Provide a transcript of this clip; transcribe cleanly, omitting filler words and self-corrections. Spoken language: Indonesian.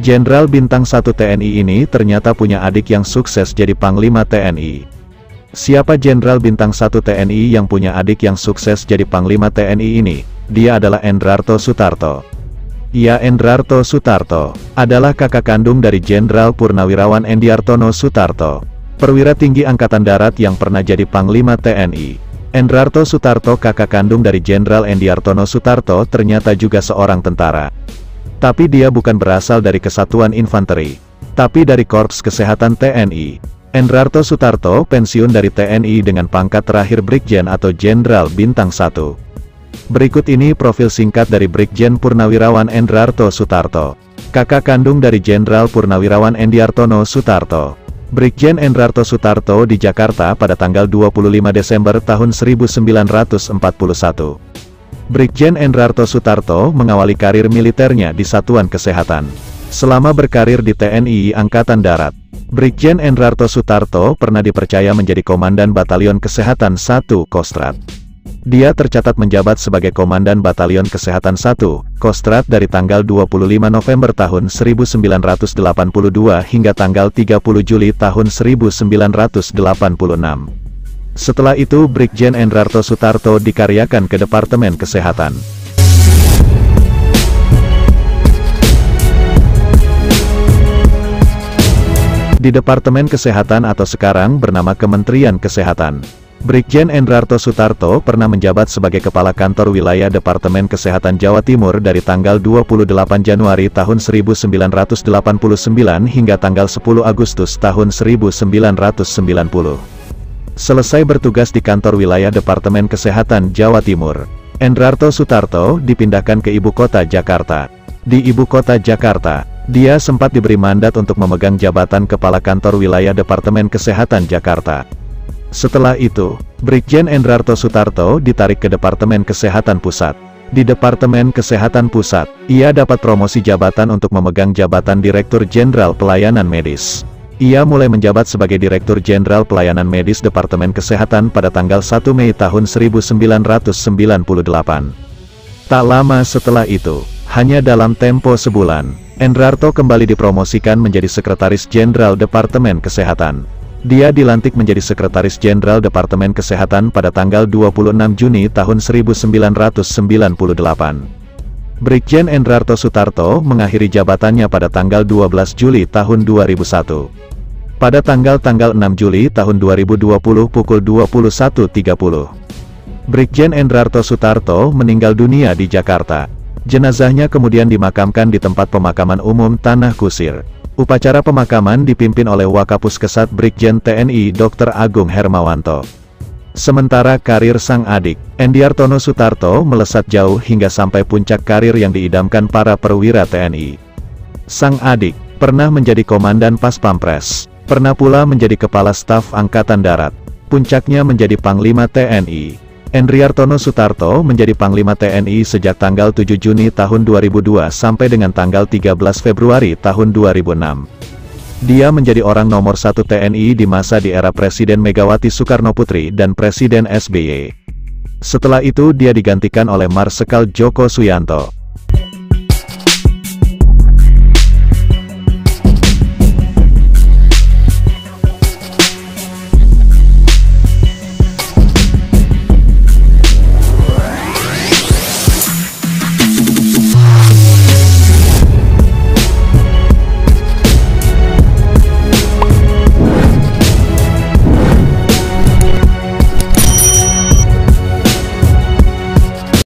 Jenderal Bintang 1 TNI ini ternyata punya adik yang sukses jadi Panglima TNI. Siapa Jenderal Bintang 1 TNI yang punya adik yang sukses jadi Panglima TNI ini? Dia adalah Endrarto Sutarto. Ya, Endrarto Sutarto adalah kakak kandung dari Jenderal Purnawirawan Endiartono Sutarto, perwira tinggi Angkatan Darat yang pernah jadi Panglima TNI. Endrarto Sutarto, kakak kandung dari Jenderal Endiartono Sutarto, ternyata juga seorang tentara. Tapi dia bukan berasal dari Kesatuan Infanteri, tapi dari Korps Kesehatan TNI. Endrarto Sutarto pensiun dari TNI dengan pangkat terakhir Brigjen atau Jenderal Bintang 1. Berikut ini profil singkat dari Brigjen Purnawirawan Endrarto Sutarto, kakak kandung dari Jenderal Purnawirawan Endiartono Sutarto. Brigjen Endrarto Sutarto di Jakarta pada tanggal 25 Desember tahun 1941. Brigjen Endrarto Sutarto mengawali karir militernya di Satuan Kesehatan. Selama berkarir di TNI Angkatan Darat, Brigjen Endrarto Sutarto pernah dipercaya menjadi Komandan Batalion Kesehatan 1 Kostrad. Dia tercatat menjabat sebagai Komandan Batalion Kesehatan 1 Kostrad dari tanggal 25 November tahun 1982 hingga tanggal 30 Juli tahun 1986. Setelah itu Brigjen Endrarto Sutarto dikaryakan ke Departemen Kesehatan. Di Departemen Kesehatan atau sekarang bernama Kementerian Kesehatan, Brigjen Endrarto Sutarto pernah menjabat sebagai Kepala Kantor Wilayah Departemen Kesehatan Jawa Timur dari tanggal 28 Januari tahun 1989 hingga tanggal 10 Agustus tahun 1990. Selesai bertugas di Kantor Wilayah Departemen Kesehatan Jawa Timur, Endrarto Sutarto dipindahkan ke Ibu Kota Jakarta. Di Ibu Kota Jakarta, dia sempat diberi mandat untuk memegang jabatan Kepala Kantor Wilayah Departemen Kesehatan Jakarta. Setelah itu, Brigjen Endrarto Sutarto ditarik ke Departemen Kesehatan Pusat. Di Departemen Kesehatan Pusat, ia dapat promosi jabatan untuk memegang jabatan Direktur Jenderal Pelayanan Medis. Ia mulai menjabat sebagai Direktur Jenderal Pelayanan Medis Departemen Kesehatan pada tanggal 1 Mei tahun 1998. Tak lama setelah itu, hanya dalam tempo sebulan, Endrarto kembali dipromosikan menjadi Sekretaris Jenderal Departemen Kesehatan. Dia dilantik menjadi Sekretaris Jenderal Departemen Kesehatan pada tanggal 26 Juni tahun 1998. Brigjen Endrarto Sutarto mengakhiri jabatannya pada tanggal 12 Juli tahun 2001. Pada tanggal 6 Juli tahun 2020 pukul 21.30, Brigjen Endrarto Sutarto meninggal dunia di Jakarta. Jenazahnya kemudian dimakamkan di tempat pemakaman umum Tanah Kusir. Upacara pemakaman dipimpin oleh Wakapuskesat Brigjen TNI Dr. Agung Hermawanto. Sementara karir sang adik, Endiartono Sutarto, melesat jauh hingga sampai puncak karir yang diidamkan para perwira TNI. Sang adik pernah menjadi Komandan Pas Pampres, pernah pula menjadi Kepala Staf Angkatan Darat, puncaknya menjadi Panglima TNI. Endrarto Sutarto menjadi Panglima TNI sejak tanggal 7 Juni tahun 2002 sampai dengan tanggal 13 Februari tahun 2006. Dia menjadi orang nomor 1 TNI di masa di era Presiden Megawati Soekarnoputri dan Presiden SBY. Setelah itu dia digantikan oleh Marsekal Djoko Suyanto.